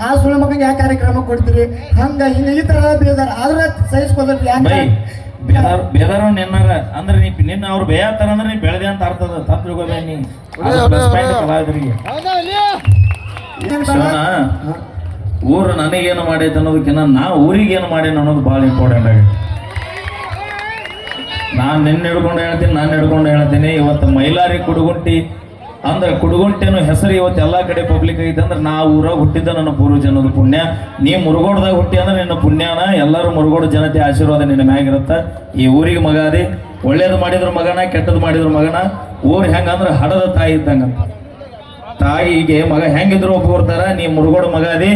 ಆ ಸುಳ್ಳು ಮಗನಿಗೆ ಯಾವ ಕಾರ್ಯಕ್ರಮ ಕೊಡ್ತೀರಿ ಹಂಗ ಹಿಂಗ ಈ ತರ ಬೇದಾರ ಆದ್ರೆ ಸಹಿಸ್ಕೋದ್ರಿ ಯಾಕೆ ಬೇದಾರ ನಿನ್ನಾರ ಅಂದ್ರೆ ನಿನ್ನ ಅವ್ರು ಬೇಯತ್ತಾರ ಅಂದ್ರೆ ನೀ ಬೆಳೆದೆ ಅಂತ ಅರ್ಥದ ತತ್ವಗೋಬೇ ನೀ ಕಲಾವಿದರಿಗೆ ಊರು ನನಗೇನು ಮಾಡೈತೆ ಅನ್ನೋದಕ್ಕಿಂತ ನಾ ಊರಿಗೆ ಏನು ಮಾಡೇನು ಅನ್ನೋದು ಭಾಳ ಇಂಪಾರ್ಟೆಂಟ್ ಆಗೈತೆ. ನಾನು ಹಿಡ್ಕೊಂಡು ಹೇಳ್ತೀನಿ ಇವತ್ತು ಮೈಲಾರಿ ಕುಡುಗುಂಟಿ ಅಂದ್ರೆ ಕುಡುಗುಂಟೆನೋ ಹೆಸರು ಇವತ್ತು ಎಲ್ಲ ಕಡೆ ಪಬ್ಲಿಕ್ ಐತೆ ಅಂದ್ರೆ ನಾ ಊರಾಗ ಹುಟ್ಟಿದ್ದ ನನ್ನ ಪೂರ್ವಜ ಅನ್ನೋದು ಪುಣ್ಯ. ನೀ ಮುರುಗೋಡ್ದಾಗ ಹುಟ್ಟಿ ಅಂದ್ರೆ ನಿನ್ನ ಪುಣ್ಯನ ಎಲ್ಲರೂ ಮುರುಗೋಡು ಜನತೆ ಆಶೀರ್ವಾದ ನಿನ್ನ ಮ್ಯಾಗಿರುತ್ತೆ. ಈ ಊರಿಗೆ ಮಗ ಅದಿ ಒಳ್ಳೇದು ಮಾಡಿದ್ರ ಮಗನ ಕೆಟ್ಟದ್ದು ಮಾಡಿದ್ರ ಮಗನ. ಊರು ಹೆಂಗಂದ್ರೆ ಹಡದ ತಾಯಿ ಇದ್ದಂಗ ತಾಯಿಗೆ ಮಗ ಹೆಂಗಿದ್ರು ಒಪ್ಕೊಡ್ತಾರ. ನೀ ಮುರುಗೋಡು ಮಗ ಅದಿ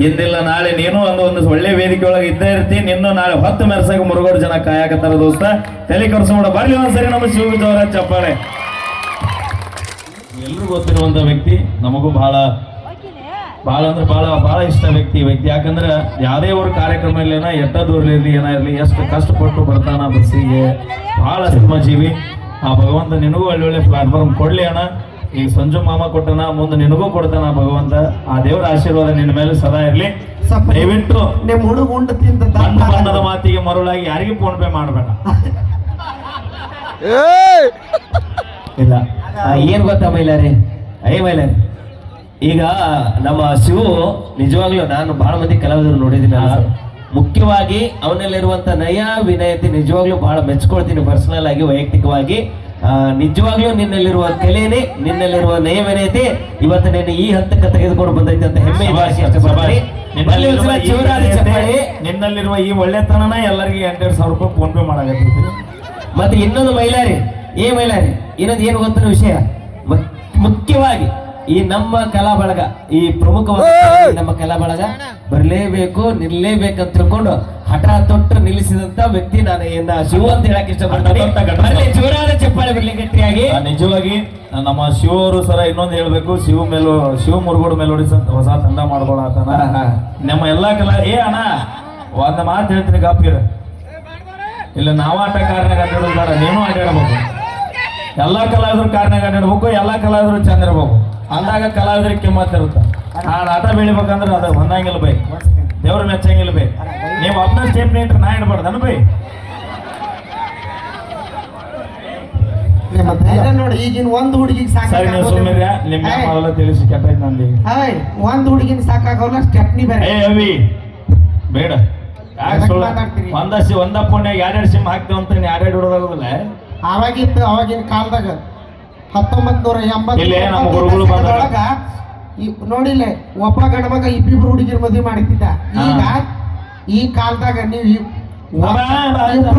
ಇಂದಿಲ್ಲ ನಾಳೆ ನೀನು ಒಂದು ಒಳ್ಳೆ ವೇದಿಕೆ ಒಳಗೆ ಇದ್ದೇ ಇರ್ತಿ. ನಿನ್ನೂ ನಾಳೆ 10 ಮೆರ್ಸಾಗ ಮುರುಗೋಡು ಜನ ಕಾಯಕತ್ತಾರ ದೋಸ್ತ. ತಲೆ ಕರ್ಸೋಣ ಬರ್ಲಿ ಒಂದ್ಸರಿ ನಮ್ಮ ಶಿವಜವರ ಚಪ್ಪಾಳೆ. ಎಲ್ರಿಗೂ ಗೊತ್ತಿರುವಂತ ವ್ಯಕ್ತಿ, ನಮಗೂ ಬಹಳ ಅಂದ್ರೆ ಬಹಳ ಇಷ್ಟ ವ್ಯಕ್ತಿ. ಯಾಕಂದ್ರೆ ಯಾವುದೇ ಒಂದು ಕಾರ್ಯಕ್ರಮ ಇರ್ಲಿನ ಎಟ್ಟ ದೂರ ಇರ್ಲಿ ಏನ ಇರ್ಲಿ ಎಷ್ಟು ಕಷ್ಟಪಟ್ಟು ಬರ್ತಾನ ಬಸ್ಸಿಗೆ. ಬಹಳ ಶ್ರಮಜೀವಿ. ಆ ಭಗವಂತ ನಿನಗೂ ಒಳ್ಳೊಳ್ಳೆ ಪ್ಲಾಟ್ಫಾರ್ಮ್ ಕೊಡ್ಲಿ ಅಣ್ಣ. ಈಗ ಸಂಜು ಮಾಮ ಕೊಟ್ಟನ, ಮುಂದೆ ನಿನಗೂ ಕೊಡ್ತಾನ ಭಗವಂತ. ಆ ದೇವರ ಆಶೀರ್ವಾದ ನಿನ್ನ ಮೇಲೆ ಸದಾ ಇರ್ಲಿ. ದಯವಿಟ್ಟು ನಿಮ್ಮ ಹುಡುಗ ಉಂಡು ತಿಂದ ಬಣ್ಣದ ಮಾತಿಗೆ ಮರುಳಾಗಿ ಯಾರಿಗೂ ಫೋನ್ ಪೇ ಮಾಡಬೇಡ. ಇಲ್ಲ ಏನ್ ಗೊತ್ತಾ ಮೈಲಾರಿ, ಮೈಲಾರಿ ಈಗ ನಮ್ಮ ಶಿವು ನಿಜವಾಗ್ಲೂ ನಾನು ಬಹಳ ಮಂದಿ ಕಲಾವಿದರು ನೋಡಿದ್ದೀನಿ. ಮುಖ್ಯವಾಗಿ ಅವನಲ್ಲಿರುವಂತ ನಯ ವಿನಯತೆ ನಿಜವಾಗ್ಲೂ ಬಹಳ ಮೆಚ್ಕೊಳ್ತೀನಿ ಪರ್ಸನಲ್ ಆಗಿ ವೈಯಕ್ತಿಕವಾಗಿ. ನಿಜವಾಗ್ಲೂ ನಿನ್ನಲ್ಲಿರುವ ಕಲೆನೇ ನಿನ್ನಲ್ಲಿರುವ ನಯ ವಿನಯತೆ ಇವತ್ತು ನಿನ್ನ ಈ ಹಂತಕ್ಕೆ ತೆಗೆದುಕೊಂಡು ಬಂದೈತೆ ಅಂತ ಹೆಮ್ಮೆ ನಿನ್ನಲ್ಲಿರುವ ಈ ಒಳ್ಳೆತನನ ಎಲ್ಲರಿಗೆ 2,000 ರೂಪಾಯಿ ಫೋನ್ ಪೇ ಮಾಡಾಕತ್ತೀನಿ. ಮತ್ತೆ ಇನ್ನೊಂದು ಮೈಲಾರಿ, ಮೈಲಾರಿ ಇನ್ನೊಂದು ಏನು ಗೊತ್ತಿರೋ ವಿಷಯ, ಮುಖ್ಯವಾಗಿ ಈ ನಮ್ಮ ಕಲಾ ಬಳಗ, ಈ ಪ್ರಮುಖವಾಗಿ ನಮ್ಮ ಕಲಾ ಬಳಗ ಬರ್ಲೇಬೇಕು ನಿಲ್ಲೇಬೇಕಂತ ತಿಳ್ಕೊಂಡು ಹಠ ತೊಟ್ಟು ನಿಲ್ಲಿಸಿದಂತ ವ್ಯಕ್ತಿ ನಾನು ಶಿವ ಅಂತ ಹೇಳಕ್ ಇಷ್ಟಪಡ್ತೀನಿ. ಜೋರಾದ ಚಪ್ಪಾಳೆ ಬರ್ಲಿ ಗಟ್ಟಿಯಾಗಿ. ನಿಜವಾಗಿ ನಮ್ಮ ಶಿವ ಅವರು ಸರ ಇನ್ನೊಂದು ಹೇಳ್ಬೇಕು, ಶಿವ ಮುರುಗೋಡು ಮೆಲೋಡಿ ಹೊಸ ತಂಡ ಮಾಡ್ಕೊಳತಾನ. ನಮ್ಮ ಎಲ್ಲಾ ಕಲಾ ಅಣ್ಣ ಒಂದ್ ಮಾತು ಹೇಳ್ತೀನಿ ಗಾಪ್ಗಿರ, ಇಲ್ಲ ನಾವ ಆಟ ಕಾರ್ನಾಗ ಅಡ್ಡಾಡೋದು ಬೇಡ, ನೀನು ಅಡ್ಡಾಡಬೇಕು. ಎಲ್ಲಾ ಕಲಾವಿದ್ರು ಕಾರ್ನಾಗ ಅಡ್ಡಾಡ್ಬೇಕು, ಎಲ್ಲಾ ಕಲಾವಿದ್ರು ಚಂದ ಇರ್ಬೇಕು. ಅಂದಾಗ ಕಲಾವಿದ್ರಿಗೆ ಕಿಮ್ಮತ್ ಇರುತ್ತೆ. ಆ ಆಟ ಬೆಳಿಬೇಕಂದ್ರೆ ಅದು ಹೊಂದಂಗಿಲ್ಲ ಬೈ, ದೇವ್ರ ಮೆಚ್ಚಂಗಿಲ್ಲ ಬೈ. ನೀವು ಒಬ್ಬನ ಸ್ಟೆಪ್ ನೀಟ್ರೆ ನಾ ಇಡ್ಬಾರ್ದನ ಬೈ. ನೋಡಿ ಈಗಿನ ಒಂದ್ ಹುಡುಗಿಗೆ ಸರಿ ನೀವು ಸುಮ್ಮನೆ ನಿಮ್ಮ ಮೊದಲ ತಿಳಿಸಿ ಕೆಟ್ಟೈತೆ ನಂದಿ. ಒಂದ್ ಹುಡುಗಿನ ಸಾಕಾಗಲ್ಲ ಸ್ಟೆಪ್ನಿ ಬೇರೆ. ಅವಿ ಬೇಡ, ಒಂದ ಪುಣ್ಯ 2 ಸಿಮ್ ಹಾಕ್ತೇವೆ ಅಂತ 2 ಹಿಡೋದಾಗೋದಿಲ್ಲ. ಅವಾಗಿನ ಕಾಲದಾಗ 1980 ನೋಡಿಲ್ಲ ಒಬ್ಬ ಗಣಮಗ 2 ಹುಡುಗಿರ ಮದುವೆ ಮಾಡಿದ್ದ. ಈಗ ಈ ಕಾಲದಾಗ ನೀವು 2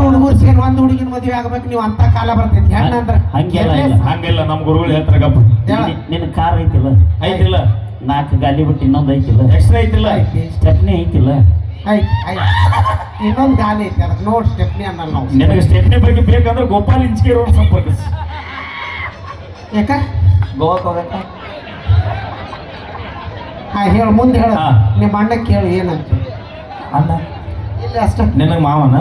ಹುಡುಗರು ಸೇರಿ 1 ಹುಡುಗಿನ ಮದುವೆ ಆಗ್ಬೇಕು. ನೀವು ಅಂತ ಕಾಲ ಬರ್ತೈತಿ. ಹೆಣ್ಣಂದ್ರ ಹಂಗಿಲ್ಲ. ನಮ್ಮ ಗುರುಗಳು ಹೇಳ್ತಾರ ಗಪ್ಪ, ನಿನ್ನ ಕಾರ್ ಐತಿಲ್ಲ? ಐತಿಲ್ಲ. 4 ಗಾಲಿ ಬಿಟ್ಟು ಇನ್ನೊಂದು ಐತಿಲ್ಲ? ಎಕ್ಸ್ಟ್ರಾ ಐತಿಲ್ಲ? ಸ್ಟೆಪ್ನಿ ಐತಿಲ್ಲ? ಇನ್ನೊಂದು ಗಾಲಿ ಐತಿ, ಅದಕ್ಕೆ ನೋಡಿ ಸ್ಟೆಪ್ನಿ ಅನ್ನಲ್ಲ ನಾವು. ನಿನಗೆ ಸ್ಟೆಪ್ನಿ ಬಗ್ಗೆ ಬೇಕಂದ್ರೆ ಗೋಪಾಲ್ ಇಂಚಿಗೆ ರೋಡ್ ಸಂಪರ್ಕಿಸಿ. ಯಾಕ ಗೋವಾಕ್ ಹೋಗಕ್ಕ? ಹೇಳ ಮುಂದೆ ಹೇಳ. ನಿಮ್ಮ ಅಣ್ಣ ಕೇಳಿ ಏನಂತ. ಅಣ್ಣ ಇಲ್ಲ ಅಷ್ಟ. ನಿನಗೆ ಮಾವನ?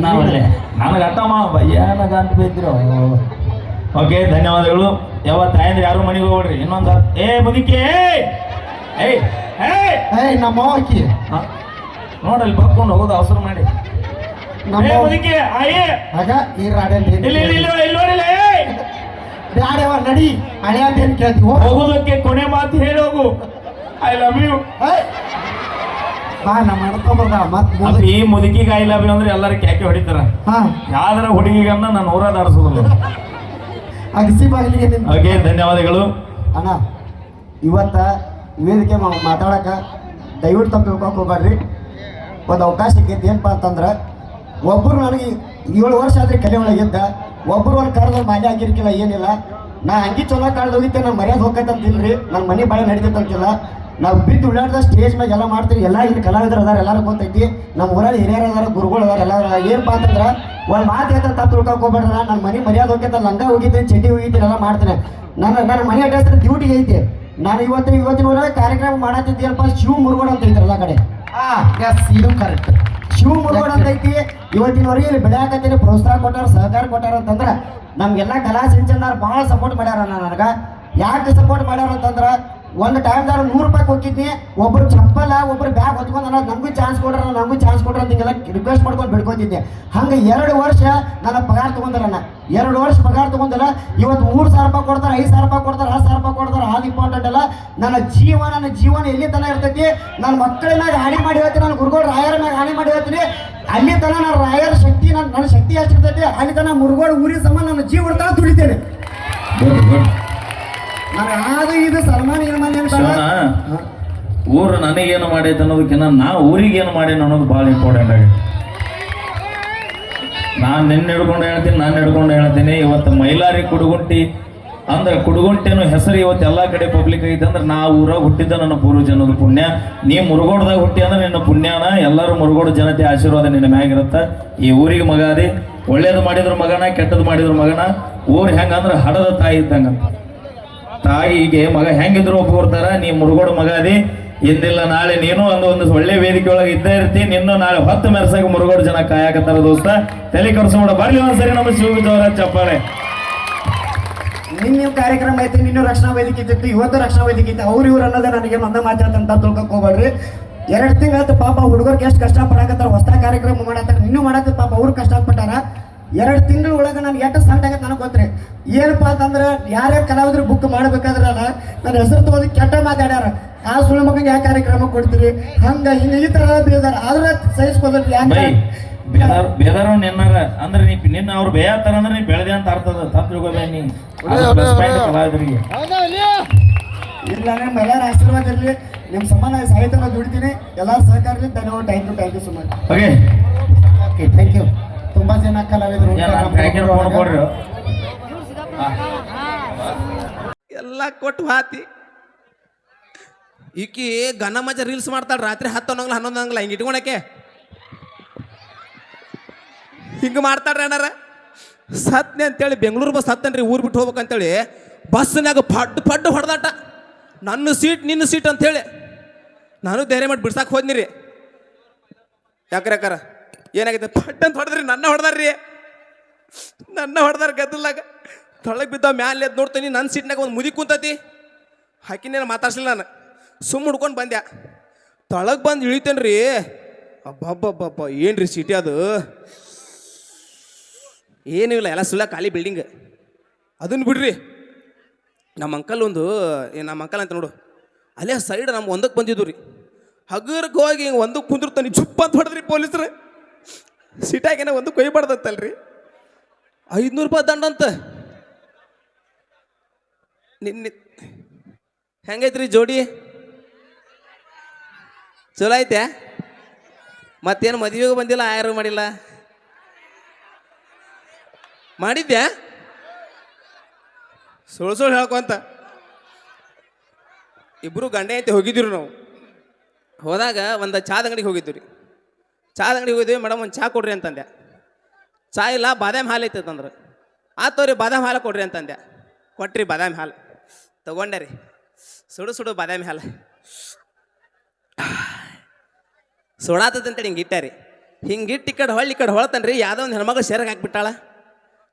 ನಾವಲ್ಲೇ ನನಗೆ ಅಟ್ಟ ಮಾವ ಏನಾಗ ಅಂತ ಬೇಕಿರೋ. ಓಕೆ, ಧನ್ಯವಾದಗಳು. ಯಾವತ್ತು ತಾಯಂದ್ರೆ ಯಾರು ಮನೆಗೆ ಹೋಗ್ರಿ. ಇನ್ನೊಂದು ಮುದಿಕೆ ನಮ್ಮ ಅಕ್ಕಿ ನೋಡಲ್ಲಿ ಬರ್ಕೊಂಡು ಹೋಗೋದು ಅವಸರ ಮಾಡಿ. ಮುದಿಕೆ ಆಗ ಈ ರಾಡಿಯಲ್ಲಿ ಬ್ಯಾಡವ ನಡಿ ಹಳೆ ಅಂತ ಏನ್ ಕೇಳ್ತೀವಿ. ಹೋಗೋದಕ್ಕೆ ಕೊನೆ ಮಾತು ಹೇಳಿ ಹೋಗು. I love you. ಬಾ ನಮ್ಮ ಅಡ್ಕೊಂಬರ್ದ ಮತ್ ಈ ಮುದುಕಿಗೆ ಐ ಲವ್ ಯು ಅಂದ್ರೆ ಎಲ್ಲರೂ ಕ್ಯಾಕೆ ಹೊಡಿತಾರ. ಯಾವ್ದಾರ ಹುಡುಗಿಗನ್ನ ನಾನು ಊರಾದ ಆರಿಸೋದಿಲ್ಲ. ಅಗಸಿ ಬಾಗಿಲಿಗೆ. ಓಕೆ, ಧನ್ಯವಾದಗಳು ಅಣ್ಣ. ಇವತ್ತ ವೇದಿಕೆ ಮಾತಾಡಕ ದಯವಿಟ್ಟು ತಪ್ಪು ತಿಳ್ಕೊಕ್ ಹೋಗ್ಬೇಡ್ರಿ. ಒಂದು ಅವಕಾಶ ಸಿಕ್ಕೈತಿ. ಏನಪ್ಪ ಅಂತಂದ್ರೆ ಒಬ್ಬರು ನನಗೆ 7 ವರ್ಷ ಆದ್ರೆ ಕಲೆ ಒಳಗಿದ್ದ ಒಬ್ಬರು ಒಂದು ಕರೆದ ಮಾನ್ಯ ಆಗಿರ್ಕಿಲ್ಲ, ಏನಿಲ್ಲ. ನಾ ಹಂಗೆ ಚಲೋ ಕಾಳ್ದು ಹೋಗಿದ್ದೆ, ನಾನು ಮರ್ಯಾದೆ ಹೋಗ್ತಂತಿಲ್ರಿ. ನನ್ನ ಮನೆ ಬಾಳೆ ನಡೀತಂತಿಲ್ಲ. ನಾವು ಬಿದ್ದು ಉಳ್ಳಾಡ್ದ ಸ್ಟೇಜ್ ಮ್ಯಾಗ ಎಲ್ಲ ಮಾಡ್ತೀವಿ. ಎಲ್ಲ ಇಲ್ಲಿ ಕಲಾವಿದರು ಅದಾರ, ಎಲ್ಲರೂ ಗೊತ್ತೈತಿ. ನಮ್ಮ ಊರಲ್ಲಿ ಹಿರಿಯರು ಅದಾರ, ಗುರುಗಳು ಅದಾರ, ಎಲ್ಲ. ಏನಪ್ಪ ಅಂತಂದ್ರೆ ಒಂದು ಮಾತು ಹೇಳ್ತಾರೆ, ತಪ್ಪು ತಿಳ್ಕೊಕ್ ಹೋಗ್ಬೇಡ್ರ. ನನ್ನ ಮನೆ ಮರ್ಯಾದೆ ಹೋಗ್ತೈತೆ, ಲಂಗ ಹೋಗಿದ್ದೀನಿ, ಚಡ್ಡಿ ಹೋಗಿದ್ದೀನಿ, ಎಲ್ಲ ಮಾಡ್ತೇನೆ. ನನ್ನ ಮನೆ ಅಡ್ರೆಸ್ ಡ್ಯೂಟಿಗೆ ಐತಿ. ನಾನು ಇವತ್ತಿನ ಕಾರ್ಯಕ್ರಮ ಮಾಡತ್ತಿದ್ದೀನಪ್ಪ. ಶಿವ ಮುರುಗೋಡು ಅಂತ ಐತಿ ಎಲ್ಲ ಕಡೆ. ಇದು ಕರೆಕ್ಟ್. ಶಿವ ಮುರುಗೋಡು ಅಂತ ಐತಿ. ಇವತ್ತಿನವರೆಗೆ ಇಲ್ಲಿ ಬೆಳೆಯಾಕತ್ತೀನಿ, ಪ್ರೋತ್ಸಾಹ ಕೊಟ್ಟಾರ, ಸಹಕಾರ ಕೊಟ್ಟಾರ ಅಂತಂದ್ರೆ ನಮ್ಗೆಲ್ಲ ಕಲಾ ಸಿಂಚನಾರ್ ಭಾಳ ಸಪೋರ್ಟ್ ಮಾಡ್ಯಾರ. ನನಗೆ ಯಾಕೆ ಸಪೋರ್ಟ್ ಮಾಡ್ಯಾರ ಅಂತಂದ್ರೆ ಒಂದು ಟೈಮ್ದಾಗ 100 ರೂಪಾಯಿ ಹೋಗಿದ್ನಿ, ಒಬ್ರು ಚಪ್ಪಲ ಒಬ್ರು ಬ್ಯಾಗ್ ಹೊತ್ಕೊಂಡು ಅನ್ನೋದು ನಮಗೂ ಚಾನ್ಸ್ ಕೊಡ್ರ ಅಂತ ಹಿಂಗೆಲ್ಲ ರಿಕ್ವೆಸ್ಟ್ ಮಾಡ್ಕೊಂಡು ಬಿಡ್ಕೊತಿದ್ದೆ. ಹಂಗೆ 2 ವರ್ಷ ನನ್ನ ಪಗಾರ ತೊಗೊಂಡಾರಣ್ಣ. 2 ವರ್ಷ ಪಗಾರ ತೊಗೊಂಡಲ್ಲ. ಇವತ್ತು 3,000 ರೂಪಾಯಿ ಕೊಡ್ತಾರೆ, 5,000 ರೂಪಾಯಿ ಕೊಡ್ತಾರೆ, 10,000 ರೂಪಾಯಿ ಕೊಡ್ತಾರೆ. ಅದು ಇಂಪಾರ್ಟೆಂಟ್ ಅಲ್ಲ. ನನ್ನ ಜೀವನ ಎಲ್ಲಿ ತನ ಇರ್ತೈತಿ. ನನ್ನ ಮಕ್ಕಳ ಮ್ಯಾಗ ಹಾನಿ ಮಾಡಿ ಹೇಳ್ತೀನಿ, ನನ್ನ ಗುರುಗಳು ರಾಯರ ಮ್ಯಾಗ ಹಾನಿ ಮಾಡಿ ಹೇಳ್ತೀನಿ. ಅಲ್ಲಿ ತನ ನನ್ನ ರಾಯರ ಶಕ್ತಿ ನನ್ನ ಶಕ್ತಿ ಹೆಚ್ಚಿರ್ತೈತಿ. ಅಲ್ಲಿ ತನ ಮುರುಗೋಡು ಊರಿನ ಸಂಬಂಧ ನನ್ನ ಜೀವ ಉಡ್ತಾ ದುಡಿತೇನೆ. ನನಗೆ ಅದು ಇದು ಸನ್ಮಾನ ಊರು ನನಗೇನು ಮಾಡೈತೆ ಅನ್ನೋದಕ್ಕಿಂತ ನಾ ಊರಿಗೇನು ಮಾಡೇನು ಅನ್ನೋದು ಭಾಳ ಇಂಪಾರ್ಟೆಂಟ್ ಆಗೈತೆ. ನಾನು ಹಿಡ್ಕೊಂಡು ಹೇಳ್ತೀನಿ ಇವತ್ತು ಮೈಲಾರಿ ಕುಡುಗುಂಟಿ ಅಂದ್ರೆ ಕುಡುಗುಂಟೆನೂ ಹೆಸರು ಇವತ್ತು ಎಲ್ಲ ಕಡೆ ಪಬ್ಲಿಕ್ ಐತೆ ಅಂದ್ರೆ ನಾ ಊರಾಗ ಹುಟ್ಟಿದ್ದ ನನ್ನ ಪೂರ್ವಜ ಅನ್ನೋದು ಪುಣ್ಯ. ನೀ ಮುರುಗೋಡ್ದಾಗ ಹುಟ್ಟಿ ಅಂದ್ರೆ ನಿನ್ನ ಪುಣ್ಯನ. ಎಲ್ಲರೂ ಮುರುಗೋಡು ಜನತೆ ಆಶೀರ್ವಾದ ನಿನ್ನ ಮ್ಯಾಗಿರುತ್ತೆ. ಈ ಊರಿಗೆ ಮಗ ಅದಿ, ಒಳ್ಳೇದು ಮಾಡಿದ್ರು ಮಗನ, ಕೆಟ್ಟದ್ದು ಮಾಡಿದ್ರು ಮಗನ. ಊರು ಹೆಂಗಂದ್ರೆ ಹಡದ ತಾಯಿ ಇದ್ದಂಗ. ತಾಯಿಗೆ ಮಗ ಹೆಂಗಿದ್ರು ಒಪ್ಕೊಡ್ತಾರ. ನೀ ಮುರುಗೋಡು ಮಗ ಅದಿ, ಇಂದಿಲ್ಲ ನಾಳೆ ನೀನು ಒಂದು ಒಳ್ಳೆ ವೇದಿಕೆ ಒಳಗೆ ಇದ್ದೇ ಇರ್ತಿ. ನಿನ್ನೂ ನಾಳೆ 10 ಮೆರ್ಸಾಗ ಮುರುಗೋಡು ಜನ ಕಾಯಕತ್ತಾರ ದೋಸ್ತ. ತಲೆ ಕರ್ಸ್ಕೊಂಡ ಬರ್ಲಿ ಒಂದ್ಸರಿ ನಮ್ಮ ಶಿವಜವರ ಚಪ್ಪಾಳೆ. ನಿನ್ನ ಕಾರ್ಯಕ್ರಮ ಐತಿ, ನಿನ್ನ ರಕ್ಷಣಾ ವೇದಿಕೆ ಇದ್ದಿತ್ತು, ಇವತ್ತು ರಕ್ಷಣಾ ವೇದಿಕೆ ಇತ್ತು. ಇವ್ರು ಅನ್ನೋದೇ ನನಗೆ ಮಂದ ಮಾತಾಡ್ತಂತ ತಿಳ್ಕೊಕ್ ಹೋಗ್ಬೇಡ್ರಿ. 2 ತಿಂಗಳಾಯ್ತು ಪಾಪ ಹುಡುಗರಿಗೆ ಎಷ್ಟು ಕಷ್ಟ ಪಡಾಕತ್ತಾರ. ಹೊಸ ಕಾರ್ಯಕ್ರಮ ಮಾಡತ್ತಾರ, ಇನ್ನೂ ಮಾಡತ್ತ ಪಾಪ ಅವ್ರು ಕಷ್ಟಪಟ್ಟಾರ. 2 ತಿಂಗಳ ಒಳಗೆ ನನಗೆ ಎಷ್ಟು ಸಂಕಟ ಆಗತ್ತೆ ನನಗೆ ಗೊತ್ತ್ರಿ. ಏನಪ್ಪಾ ಅಂತಂದ್ರೆ ಯಾರ್ಯಾರು ಕಲಾವಿದ್ರು ಬುಕ್ ಮಾಡ್ಬೇಕಾದ್ರಲ್ಲ ನನ್ನ ಹೆಸರು ತಗೋದು ಕೆಟ್ಟ ಮಾತಾಡ್ಯಾರ. ಆ ಸುಳ್ಳು ಮಗಂಗೆ ಯಾವ ಕಾರ್ಯಕ್ರಮ ಕೊಡ್ತೀರಿ ಹಂಗ ಹಿಂಗ ಈ ತರ ಬೇದಾರ. ಆದ್ರೆ ಸಹಿಸ್ಕೋದ್ರಿ ಬೇದಾರ ನಿನ್ನಾರ ಅಂದ್ರೆ ನಿನ್ನ ಅವ್ರು ಬೇಯತ್ತಾರ ಅಂದ್ರೆ ನೀ ಬೆಳೆದೆ ಅಂತ ಅರ್ಥದ ತಪ್ಪಿರ್ಕೋಬೇ ನೀ ಕಲಾವಿದರಿಗೆ. ಇಲ್ಲ ನಿಮ್ಮ ಎಲ್ಲರ ಆಶೀರ್ವಾದ ಇರಲಿ. ನಿಮ್ಮ ಸಂಬಂಧ ಸಾಹಿತ್ಯ ದುಡಿತೀನಿ. ಎಲ್ಲರೂ ಸಹಕಾರ ಇರಲಿ. ಧನ್ಯವಾದ. Thank you so much. Okay thank you. ತುಂಬಾ ಜನ ಕಲಾವಿದರು ಎಲ್ಲ ಕೊಟ್ಟು ಹಾತಿ ಈಕಿ ಗನ ಮಜ ರೀಲ್ಸ್ ಮಾಡ್ತಾಳೆ. ರಾತ್ರಿ 10 ಅನ್ನೋಂಗ್ಲ 11 ಅನ್ನೋಂಗ್ಲ ಹಿಂಗೆ ಇಟ್ಕೊಳಕ್ಕೆ ಹಿಂಗೆ ಮಾಡ್ತಾಳ್ರಿ ಏನಾರ. ಸತ್ನೆ ಅಂತೇಳಿ ಬೆಂಗಳೂರು ಬಸ್ ಹತ್ತನ್ರಿ ಊರು ಬಿಟ್ಟು ಹೋಗ್ಬೇಕಂತೇಳಿ ಬಸ್ನಾಗ ಪಡ್ಡು ಹೊಡೆದಾಟ. ನನ್ನ ಸೀಟ್ ನಿನ್ನ ಸೀಟ್ ಅಂಥೇಳಿ ನಾನು ಧೈರ್ಯ ಮಾಡಿ ಬಿಡ್ಸಕ್ಕೆ ಹೋದ್ನಿ ರೀ. ಯಾಕ್ರ ಏನಾಗೈತೆ ಪಡ್ ಅಂತ ಹೊಡೆದ್ರಿ. ನನ್ನ ಹೊಡೆದಾರ ಗದ್ದಲಾಗ ತೊಳಗೆ ಬಿದ್ದ ಮ್ಯಾಲೆ ಎದ್ದು ನೋಡ್ತೀನಿ. ನನ್ನ ಸೀಟ್ನಾಗ ಒಂದು ಮುದಿ ಕುಂತತಿ. ಹಾಕಿನೇನು ಮಾತಾಡ್ಸಿಲ್ಲ. ನಾನು ಸುಮ್ಮ ಹುಡ್ಕೊಂಡು ಬಂದ್ಯಾ. ತೊಳಗೆ ಬಂದು ಇಳಿತೇನೆ ರೀ. ಅಬ್ಬಬ್ಬಬ್ಬ ಏನು ರೀ ಸಿಟಿ ಅದು. ಏನೂ ಇಲ್ಲ, ಎಲ್ಲ ಸುಳ್ಳ ಖಾಲಿ ಬಿಲ್ಡಿಂಗ್. ಅದನ್ನು ಬಿಡ್ರಿ. ನಮ್ಮ ಅಂಕಲ್ ನಮ್ಮ ಅಂಕಲ್ ಅಂತ ನೋಡು ಅಲ್ಲೇ ಸೈಡ್ ನಮ್ಮ ಒಂದಕ್ಕೆ ಬಂದಿದ್ದು ರೀ. ಹಗರ್ಗೆ ಹೋಗಿ ಹಿಂಗೆ ಒಂದಕ್ಕೆ ಕುಂದಿರ್ತಾನೆ. ಚುಪ್ಪ ಅಂತ ಹೊಡೆದ್ರಿ ಪೊಲೀಸ್ರು. ಸಿಟ್ಯಾಗೇನ ಒಂದು ಕೊಯ್ಬಾರ್ದತ್ತಲ್ರಿ. 500 ರೂಪಾಯಿ ದಂಡ ಅಂತ. ಹೆಂಗೈತ್ರಿ ಜೋಡಿ? ಚಲೋ ಐತೆ. ಮತ್ತೇನು ಮದುವೆಗೆ ಬಂದಿಲ್ಲ, ಯಾರು ಮಾಡಿಲ್ಲ? ಮಾಡಿದ್ಯಾ? ಸುಳ್ಳು ಹೇಳ್ಕೊಂತ ಇಬ್ಬರು ಗಂಡ ಐತೆ ಹೋಗಿದ್ದೀವಿ ನಾವು. ಹೋದಾಗ ಒಂದು ಚಾದ ಅಂಗಡಿಗೆ ಹೋಗಿದ್ದೀವಿ ರೀ. ಚಾದ ಅಂಗಡಿಗೆ ಹೋಗಿದ್ವಿ. ಮೇಡಮ್ ಒಂದು ಚಹಾ ಕೊಡ್ರಿ ಅಂತಂದೆ. ಚಹಾ ಇಲ್ಲ, ಬಾದಾಮಿ ಹಾಲು ಐತೆ ಅಂತಂದ್ರೆ. ಆತವ್ರಿ ಬಾದಾಮಿ ಹಾಲು ಕೊಡ್ರಿ ಅಂತಂದೆ. ಕೊಟ್ರಿ ಬಾದಾಮಿ ಹಾಲು ತೊಗೊಂಡೆ ರೀ. ಸುಡು ಬಾದಾಮಿ ಹಾಲು ಸುಡಾತದಂತೇಳಿ ಹಿಂಗೆ ಇಟ್ಟಾರಿ. ಹಿಂಗಿಟ್ಟು ಈ ಕಡೆ ಹೊಳತನ್ರಿ. ಯಾವುದೋ ಒಂದು ಹೆಣ್ಮಗಳು ಸೆರಗೆ ಹಾಕ್ಬಿಟ್ಟಾಳ.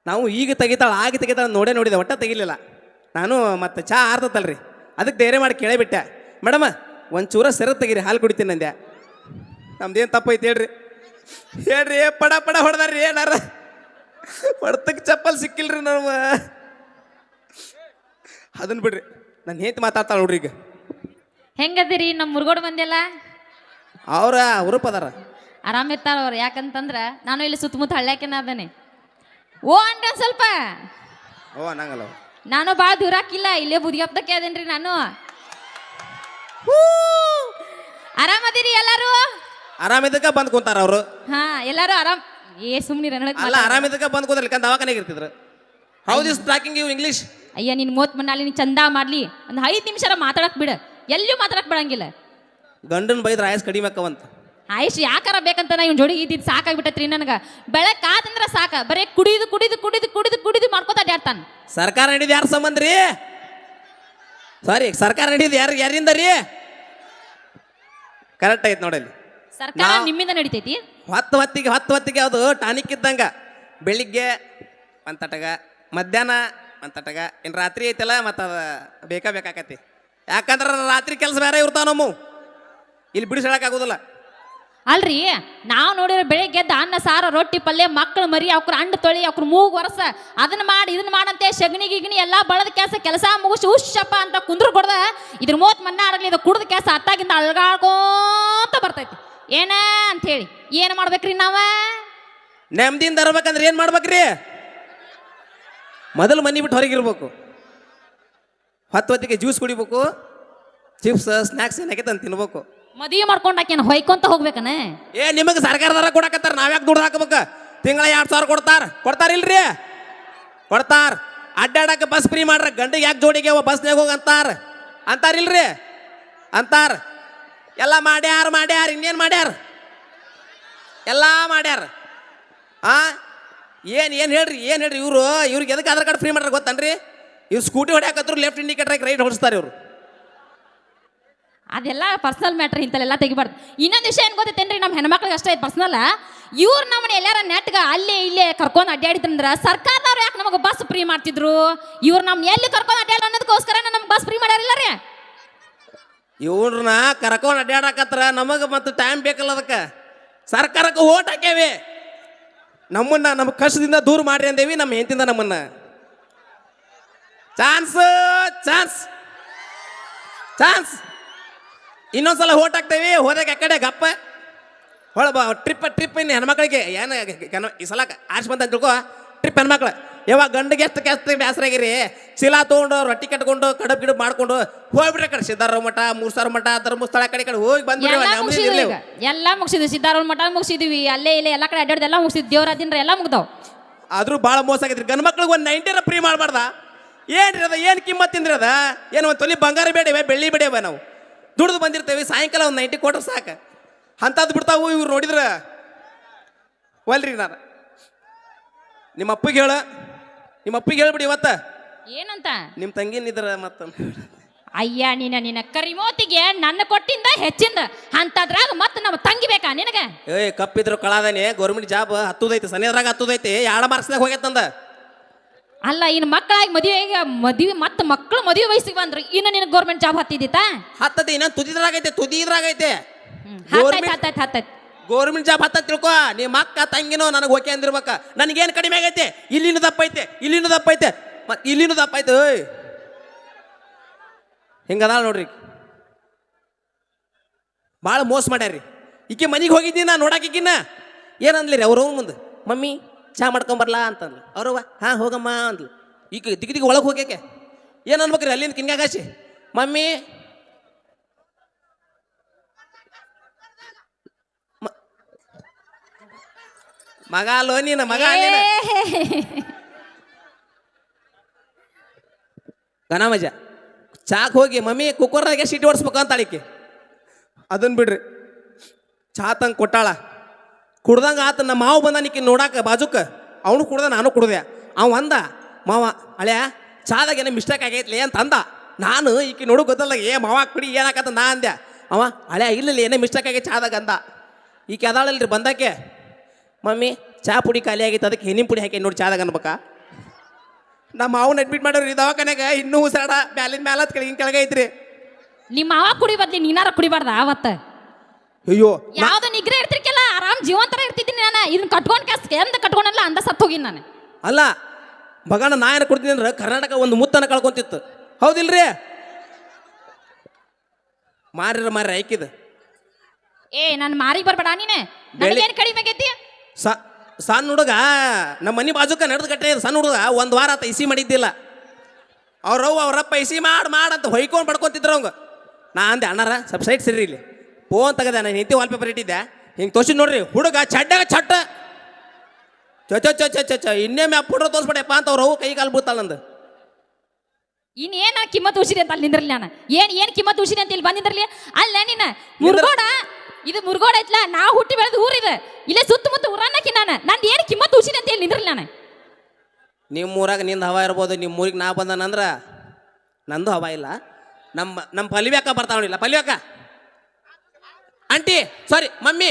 ನಾವು ಈಗ ತೆಗಿತಾಳ ಆಗ ತೆಗಿತಾಳ ನೋಡಿದೆ. ಒಟ್ಟ ತೆಗಿಲಿಲ್ಲ ನಾನು. ಮತ್ತು ಚಹಾ ಆರ್ತತಲ್ರಿ, ಅದಕ್ಕೆ ಧೈರ್ಯ ಮಾಡಿ ಕೇಳಿಬಿಟ್ಟೆ. ಮೇಡಮ ಒಂದು ಚೂರ ಸೆರಗೆ ತೆಗೀರಿ, ಹಾಲು ಕುಡಿತೀನಿ ಅಂದೆ. ನಮ್ದೇನು ತಪ್ಪೈತೆ ಹೇಳ್ರಿ ಪಡ ಹೊಡೆದಾರ್ರಿ. ಏನಾರ ಹೊಡ್ತಕ್ಕೆ ಚಪ್ಪಲ್ ಸಿಕ್ಕಿಲ್ರಿ ನಾವು. ಅದನ್ನ ಬಿಡ್ರಿ. ನಾನು ಹೇಂತ ಮಾತಾಡ್ತಾಳ ನೋಡ್ರಿ. ಈಗ ಹೆಂಗದಿರಿ? ನಮ್ಮ ಮುರುಗೋಡು ಬಂದಿಲ್ಲ ಅವ್ರ ಉರುಪದಾರ ಆರಾಮಿರ್ತಾರ ಅವ್ರು. ಯಾಕಂತಂದ್ರೆ ನಾನು ಇಲ್ಲಿ ಸುತ್ತಮುತ್ತ ಹಳ್ಳ್ಯಾಕೆನ ಅದಾನೆ. ಓ ಅನ್ರಿ ಸ್ವಲ್ಪ. ಓ ಅನ್ನಂಗಲ್ಲ. ನಾನು ಭಾಳ ದೂರ ಹಾಕಿಲ್ಲ, ಇಲ್ಲೇ ಬುದಿಯಪ್ದಕ್ಕೆ ಅದೇನ್ರಿ ನಾನು. ಆರಾಮದಿರಿ ಎಲ್ಲಾರು? ಆರಾಮಿದ್ದಕ್ಕ ಬಂದ್ ಕುಂತಾರ ಅವರು. ಹಾ ಎಲ್ಲಾರು ಆರಾಮ್. ಸುಮ್ನಿರ ಅಲ್ಲ, ಆರಾಮಿದ್ದಕ್ಕ ಬಂದ್ ಕುಂತಾರ. ದವಾಖಾನೆಗೆ ಇರ್ತಿದ್ರು. How this talking you English? ಅಯ್ಯ ನಿನ್ ಮೂವತ್ ಮಣ್ಣಲ್ಲಿ ನೀ ಚಂದ ಮಾಡ್ಲಿ. ಒಂದು 5 ನಿಮಿಷ ಮಾತಾಡಕ್ ಬಿಡ. ಎಲ್ಲಿಯೂ ಮಾತಾಡಕ್ ಬಿಡಂಗಿಲ್ಲ. ಗಂಡನ್ ಬೈದ್ರ ಆಯಸ್ ಕಡಿಮೆ ಅಕ್ಕವಂತ. ಆಯುಷ್ ಯಾಕಾರ ಬೇಕಂತ ನಾ ಇವ್ ಜೋಡಿ ಇದ್ದಿದ್ದು ಸಾಕಾಗ್ಬಿಟ್ಟತ್ರಿ ನನಗೆ. ಬೆಳಕಾತಂದ್ರ ಸಾಕ ಬರೀ ಕುಡಿದು ಮಾಡ್ಕೋತ ಅಡ್ಯಾಡ್ತಾನ. ಸರ್ಕಾರ ನಡೆದು ಯಾರ ಸಂಬಂಧ ರೀ? ಸಾರಿ, ಸರ್ಕಾರ ನಡೆದು ಯಾರಿಂದ ರೀ? ಕರೆಕ್ಟ್ ಐತೆ ನೋಡಲ್ಲಿ. ಸರ್ಕಾರ ನಿಮ್ಮಿಂದ ನಡಿತೈತಿ. ಹೊತ್ತಿಗೆ ಅದು ಟಾನಿಕ್ ಇದ್ದಂಗ. ಬೆಳಿಗ್ಗೆ ಒಂದ್ ತಟಗ, ಮಧ್ಯಾಹ್ನ ಒಂದ್ ತಟಗ, ಇನ್ನು ರಾತ್ರಿ ಐತಲ್ಲ ಮತ್ತೆ ಅದು ಬೇಕಾಕತಿ. ಯಾಕಂದ್ರೆ ರಾತ್ರಿ ಕೆಲಸ ಬೇರೆ ಇರ್ತಾವ ನಮ್ಮ ಇಲ್ಲಿ ಬಿಡಿಸಾಡಕ್ಕಾಗೋದಿಲ್ಲ. ಅಲ್ರಿ ನಾವು ನೋಡಿರೋ ಬೆಳಿಗ್ಗೆ ಎದ್ದು ಅನ್ನ ಸಾರು ರೊಟ್ಟಿ ಪಲ್ಯ ಮಕ್ಕಳು ಮರಿ ಅವ್ರ ಅಂಡು ತೊಳಿ ಅವ್ರ ಮೂಗು ಒರಸ ಅದನ್ನ ಮಾಡಿ ಇದನ್ನ ಮಾಡಂತೆ ಶಗಣಿ ಗಿಗಣಿ ಎಲ್ಲ ಬಳದ ಕೆಲಸ ಮುಗಿಸಿ ಉಶ್ಶಪ್ಪ ಅಂತ ಕುಂದ್ರು ಕೊಡ್ದ ಇದ್ರ ಮೂವತ್ತು ಮನ್ನ ಆಡಲಿ ಇದು ಕುಡ್ದ ಕೆಲಸ ಅತ್ತಾಗಿಂದ ಅಳ್ಗಾಡ್ಕೋತ ಬರ್ತೈತಿ ಏನ ಅಂತ ಹೇಳಿ ಏನು ಮಾಡ್ಬೇಕ್ರಿ ನಾವ ನೆಮ್ಮದಿಯಿಂದ ಇರ್ಬೇಕಂದ್ರೆ ಏನು ಮಾಡ್ಬೇಕ್ರಿ? ಮೊದಲು ಮನೆ ಬಿಟ್ಟು ಹೊರಗಿರ್ಬೇಕು, ಹೊತ್ತಿಗೆ ಜ್ಯೂಸ್ ಕುಡಿಬೇಕು, ಚಿಪ್ಸ್ ಸ್ನ್ಯಾಕ್ಸ್ ಏನಕ್ಕೆ ಅಂತ ತಿನ್ಬೇಕು. ಮದುವೆ ಮಾಡ್ಕೊಂಡಾಕೇನು ಹೊಯ್ಕೊಂತ ಹೋಗ್ಬೇಕನ? ನಿಮಗೆ ಸರ್ಕಾರದಾರ ಕೊಡಕತ್ತಾರ, ನಾವ್ಯಾಕೆ ದುಡ್ಡು ಹಾಕ್ಬೇಕು? ತಿಂಗಳ 2,000 ಕೊಡ್ತಾರಿಲ್ರಿ? ಕೊಡ್ತಾರ. ಅಡ್ಡಾಡಕ್ಕೆ ಬಸ್ ಫ್ರೀ ಮಾಡ್ರ, ಗಂಡಿಗೆ ಯಾಕೆ ಜೋಡಿಗೆ ಬಸ್ನಾಗ ಹೋಗಿ ಅಂತಾರಿಲ್ರಿ? ಅಂತಾರ. ಎಲ್ಲ ಮಾಡ್ಯಾರ ಇನ್ನೇನು ಮಾಡ್ಯಾರ? ಎಲ್ಲ ಮಾಡ್ಯಾರ. ಏನು ಹೇಳ್ರಿ ಇವ್ರಿಗೆ ಎದಕ್ಕೆ ಆಧಾರ್ ಕಾರ್ಡ್ ಫ್ರೀ ಮಾಡ್ರೆ ಗೊತ್ತನ್ರಿ? ಇವ್ರು ಸ್ಕೂಟಿ ಹೊಡ್ಯಾಕತ್ರು ಲೆಫ್ಟ್ ಇಂಡಿಕೇಟರ್ ರೈಟ್ ಹೊಡಿಸ್ತಾರೆ ಇವರು. ಅದೆಲ್ಲ ಪರ್ಸನಲ್ ಮ್ಯಾಟ್ರ್ ಇಂಥಲ್ಲೆಲ್ಲ ತೆಗಿಬಾರ್ದು. ಇನ್ನೊಂದು ವಿಷಯ ಏನು ಗೊತ್ತೈತೇನ್ರಿ, ನಮ್ಮ ಹೆಣ್ಮಕ್ಳಿಗೆ ಅಷ್ಟೇ ಪರ್ಸನಲ್. ಇವ್ರು ನಮ್ಮನ್ನ ಎಲ್ಲಾರ ನೆಟ್ಗ ಅಲ್ಲೇ ಇಲ್ಲೇ ಕರ್ಕೊಂಡು ಅಡ್ಡಾಡಿದ್ರಂದ್ರೆ ಸರ್ಕಾರದವ್ರು ಯಾಕೆ ನಮಗೆ ಬಸ್ ಫ್ರೀ ಮಾಡ್ತಿದ್ರು? ಇವ್ರು ನಮ್ನ ಎಲ್ಲಿ ಕರ್ಕೊಂಡು ಅಡ್ಡಾಡ ಅನ್ನೋದಕ್ಕೋಸ್ಕರ ನಮ್ಗೆ ಬಸ್ ಫ್ರೀ ಮಾಡ್ಯಾರಿಲ್ಲ ರೀ. ಇವ್ರನ್ನ ಕರ್ಕೊಂಡು ಅಡ್ಡಾಡಕತ್ರ ನಮಗೆ ಮತ್ತು ಟೈಮ್ ಬೇಕಲ್ಲ, ಅದಕ್ಕೆ ಸರ್ಕಾರಕ್ಕೆ ಓಟ್ ಹಾಕ್ಯಾವೆ. ನಮ್ಮ ಕಷ್ಟದಿಂದ ದೂರ ಮಾಡ್ರಿ ಅಂದೇವಿ, ನಮ್ಮ ಹೆಂತಿಂದ ನಮ್ಮನ್ನ ಚಾನ್ಸ್ ಇನ್ನೊಂದ್ಸಲ ಓಟ್ ಹಾಕ್ತೇವಿ. ಹೋದಾಗ ಕಡೆ ಗಪ್ಪ ಟ್ರಿಪ್ ಇನ್ನು ಹೆಣ್ಮಕ್ಳಿಗೆ ಏನು ಈ ಸಲ ಆರ್ಸ್ ಬಂತ ಅಂತ ತಿಳ್ಕೊ. ಟ್ರಿಪ್ ಹೆಣ್ಮಕ್ಳು ಯಾವಾಗ ಗಂಡಿಗೆ ಎಷ್ಟು ಬೇಸರಾಗಿರಿ, ಚೀಲ ತೊಗೊಂಡು ರೊಟ್ಟಿ ಕಟ್ಕೊಂಡು ಕಡಬ್ ಗಿಡಬ್ ಮಾಡ್ಕೊಂಡು ಹೋಗ್ಬಿಟ್ರೆ ಕಡೆ ಸಿದ್ದಾರಾಮ ಮಠ, ಮೂರ್ಸಾರ ಮಠ, ಧರ್ಮಸ್ಥಳ ಕಡೆ ಹೋಗಿ ಬಂದ್ಬಿಡ್ರಿ. ಎಲ್ಲ ಮುಗಿಸಿದ್ವಿ, ಸಿದ್ದಾರಾಮ ಮಠ ಮುಗಿಸಿದ್ವಿ, ಅಲ್ಲೇ ಇಲ್ಲೇ ಎಲ್ಲ ಕಡೆ ಅಡ್ಡಾಡ್ದು ಎಲ್ಲ ಮುಗಿಸಿದ್ವಿ, ದೇವ್ರ ದಿನ ಎಲ್ಲ ಮುಗ್ದಾವ್. ಆದ್ರೂ ಭಾಳ ಮೋಸ ಆಗೈತ್ರಿ. ಗಂಡು ಮಕ್ಳಿಗೆ ಒಂದು 90 ಫ್ರೀ ಮಾಡಬಾರ್ದ? ಏನ್ರಿ ಅದ? ಏನು ಕಿಮ್ಮತ್ ತಿಂದ್ರಿ ಅದ? ಏನು ಒಂದು ತೊಲಿ ಬಂಗಾರ ಬೇಡವೆ, ಬೆಳ್ಳಿ ಬೇಡವೆ? ನಾವು ದುಡ್ದು ಬಂದಿರ್ತೇವೆ, ಸಾಯಂಕಾಲ ಒಂದು 90 ಕೊಟ್ರೆ ಸಾಕು. ಅಂಥದ್ದು ಬಿಡ್ತಾವು ಇವ್ರು ನೋಡಿದ್ರ ಒಲ್ರಿ. ನಾನು ನಿಮ್ಮ ಅಪ್ಪಿಗೆ ಹೇಳ್ಬಿಡಿ ಇವತ್ತ ಏನಂತ. ನಿಮ್ಮ ತಂಗಿನಿದ್ರ ಮತ್ತ ಅಯ್ಯ ನಿನ್ನ ಕರಿಮೋತಿಗೆ ನನ್ನ ಕೊಟ್ಟಿಂದ ಹೆಚ್ಚಿಂದ ಅಂತದ್ರಾಗ ಮತ್ತೆ ನಮ್ಮ ತಂಗಿ ಬೇಕಾ ನಿನಗೆ? ಕಪ್ಪಿದ್ರು ಕಳಾದಾನೆ. ಗೌರ್ಮೆಂಟ್ ಜಾಬ್ ಹತ್ತದೈತಿ, ಸನಿಯದ್ರಾಗ ಹತ್ತದೈತಿ, 2 ಮಾರ್ಕ್ಸ್ದಾಗ ಹೋಗ್ಯತ್ತಂದ. ಅಲ್ಲ ಇನ್ನು ಮಕ್ಕಳಾಗಿ ಮದುವೆ ಮತ್ತೆ ಮಕ್ಕಳು ಮದುವೆ ವಯಸ್ಸಿಗೆ ಬಂದ್ರು ಇನ್ನು ನಿನಗೆ ಗೌರ್ಮೆಂಟ್ ಜಾಬ್ ಹತ್ತಿದ್ದಿತ್ತಾ? ಹತ್ತತಿ ಇನ್ನ ತುದಿದ್ರಾಗೈತೆ. ಹತ್ತೈತೆ ಗೌರ್ಮೆಂಟ್ ಜಾಬ್ ಹತ್ತ ತಿಳ್ಕೊ. ನಿಮ್ಮ ಅಕ್ಕ ತಂಗಿನೋ ನನಗೆ ಓಕೆ ಅಂದಿರ್ಬೇಕ. ನನಗೇನು ಕಡಿಮೆ ಆಗೈತೆ? ಇಲ್ಲಿನೂ ದಪ್ಪ ಐತೆ, ಇಲ್ಲಿನೂ ದಪ್ಪ ಐತೆ. ಓಯ್ ಹಿಂಗದ ನೋಡ್ರಿ, ಭಾಳ ಮೋಸ ಮಾಡ್ಯಾರ್ರಿ. ಈಕೆ ಮನೆಗೆ ಹೋಗಿದ್ದೀನಿ ನಾನು ನೋಡಾಕಿನ್ನ. ಏನಂದ್ಲಿ ಅವ್ರ ಮುಂದೆ, ಮಮ್ಮಿ ಚಾ ಮಾಡ್ಕೊಂಬರ್ಲಾ ಅಂತಂದ್ಲು. ಅವ್ರವ್ವ ಹಾಂ ಹೋಗಮ್ಮ ಅಂದ್ಲು. ಈಗ ದಿಗ್ಗಿ ಒಳಗೆ ಹೋಗ್ಯಾಕೆ ಏನು ಅನ್ಬೇಕ್ರಿ? ಅಲ್ಲಿಂದ ಕಿನ್ಗಾಗಾಸಿ ಮಮ್ಮಿ ಮಗ ಅಲ್ಲೋ ನೀನು, ಮಗ ಗನ ಮಜ. ಚಾಕ್ ಹೋಗಿ ಮಮ್ಮಿ ಕುಕ್ಕರ್ನಾಗೆ ಸಿಟಿ ಓಡಿಸ್ಬೇಕು ಅಂತ ಅಳಿಕೆ. ಅದನ್ನ ಬಿಡ್ರಿ, ಚಾ ತಂಗೆ ಕೊಟ್ಟಾಳ. ಕುಡ್ದಂಗೆ ಆತ. ನಮ್ಮ ಮಾವು ಬಂದ ನಿಕ್ಕಿ ನೋಡಾಕ ಬಾಜುಕ. ಅವನು ಕುಡ್ದ, ನಾನು ಕುಡ್ದೆ. ಅವ ಅಂದ, ಮಾವ ಹಳೆಯ ಚಾದಾಗ ಏನೋ ಮಿಸ್ಟೇಕ್ ಆಗೈತ್ಲಿ ಅಂತ ಅಂದ. ನಾನು ಈಕಿ ನೋಡು ಗೊತ್ತಲ್ಲ, ಮಾವ ಕುಡಿ ಏನಾಕತ್ತ ನಾ ಅಂದೆ. ಅವ ಹಳೆಯ ಇಲ್ಲ ಏನೋ ಮಿಸ್ಟೇಕ್ ಆಗೈತೆ ಚಾದಾಗ ಅಂದ. ಈಕೆ ಅದಾಳಲ್ರಿ ಬಂದಾಕೆ, ಮಮ್ಮಿ ಚಾ ಪುಡಿ ಖಾಲಿ ಆಗೈತೆ, ಅದಕ್ಕೆ ಹೆಣ್ಣಿನ ಪುಡಿ ಹಾಕಿ ನೋಡಿ ಚಾದಾಗ ಅನ್ಬೇಕಾ? ನಮ್ಮ ಮಾವನ ಅಡ್ಮಿಟ್ ಮಾಡೋರಿ ದವಾಖಾನ್ಯಾಗ. ಇನ್ನೂ ಉಸಾಡ ಮ್ಯಾಲಿನ ಮ್ಯಾಲ ಕೆಳಗೈತ್ರಿ. ನಿಮ್ಮ ಮಾವ ಕುಡಿ ಬದ್ಲಿ ನೀನಾರ ಕುಡಿಬಾರ್ದ ಅವತ್ತ? ಅಯ್ಯೋ ಯಾವ್ದು ನಿಗ್ರಹ ಇರ್ತಿರ್ಕಿಲ್ಲ, ಆರಾಮ್ ಜೀವಂತರ ಇರ್ತಿದ್ದೀನಿ ನಾನು. ಇದನ್ನ ಕಟ್ಕೊಂಡು ಎಂದ ಕಟ್ಕೊಂಡಲ್ಲ ಅಂದ ಸತ್ತು ಹೋಗಿನಿ ನಾನು. ಅಲ್ಲ ಮಗನ ನಾ ಏನು ಕೊಡ್ತೀನಿ ಅಂದ್ರೆ ಕರ್ನಾಟಕ ಒಂದು ಮುತ್ತನ ಕಳ್ಕೊಂತಿತ್ತು, ಹೌದಿಲ್ರಿ? ಮಾರಿ ಐಕಿದ ನಾನು ಮಾರಿಗೆ ಬರ್ಬೇಡ ನೀನೆ. ನನಗೇನು ಕಡಿಮೆ ಆಗೈತಿ? ಸಣ್ಣ ಹುಡುಗ ನಮ್ಮ ಮನೆ ಬಾಜುಕ ನಡೆದು ಕಟ್ಟೆ. ಸಣ್ಣ ಹುಡುಗ 1 ವಾರ ಆತ ಇಸಿ ಮಾಡಿದ್ದಿಲ್ಲ. ಅವ್ರಪ್ಪ ಇಸಿ ಮಾಡಂತ ಹೊಯ್ಕೊಂಡು ಪಡ್ಕೊತಿದ್ರು ಅವಂಗ. ನಾ ಅಂದೆ, ಅಣ್ಣಾರ ಸ್ವಲ್ಪ ಸೈಡ್ ಸಿರ್ರಿ, ಇಲ್ಲಿ ಫೋನ್ ತೆಗದೆ ನಾನು ಹೆಂಡತಿ ವಾಲ್ಪೇಪರ್ ಇಟ್ಟಿದ್ದೆ, ಹಿಂಗೆ ತೋರಿಸಿ ನೋಡ್ರಿ ಹುಡುಗ ಚಡ್ಡಾಗ ಚಟ್ಟ ಇನ್ನೇ ಮ್ಯಾಪ್ ಫೋಟೋ ತೋರಿಸ್ಬೇಡಪ್ಪ ಅಂತ ಅವ್ರು ಕೈ ಕಾಲು ಬೀಳ್ತಾಳ ನಂದು. ಇನ್ನೇನು ಕಿಮ್ಮತ್ ಉಳಿಸಿದೆ ಅಂತ ಅಲ್ಲಿ ನಿಂದ್ರಲಿ ನಾನು. ಏನು ಕಿಮ್ಮತ್ ಉಳಿಸಿದೆ ಅಂತ ಇಲ್ಲಿ ಬಂದಿದ್ರಲಿ ಅಲ್ಲ ನೀನು. ಮುರುಗೋಡ ಇದು ಮುರುಗೋಡ ಐತ್ಲ, ನಾವು ಹುಟ್ಟಿ ಬೆಳೆದು ಊರಿದೆ ಇಲ್ಲೇ ಸುತ್ತಮುತ್ತ ಊರನ್ನಕಿ ನಾನು. ನಂದು ಏನು ಕಿಮ್ಮತ್ ಉಳಿಸಿದೆ ಅಂತ ಇಲ್ಲಿ ನಿಂದ್ರಲಿ ನಾನು. ನಿಮ್ಮ ಊರಾಗ ನಿಂದು ಹವಾ ಇರ್ಬೋದು, ನಿಮ್ಮ ಊರಿಗೆ ನಾ ಬಂದನಂದ್ರೆ ನಂದು ಹವಾ ಇಲ್ಲ. ನಮ್ಮ ಪಲ್ವಿ ಅಕ್ಕ ಬರ್ತಾವಣಿಲ್ಲ. ಪಲ್ವಿ ಅಕ್ಕ ಆಂಟಿ ಸಾರಿ ಮಮ್ಮಿ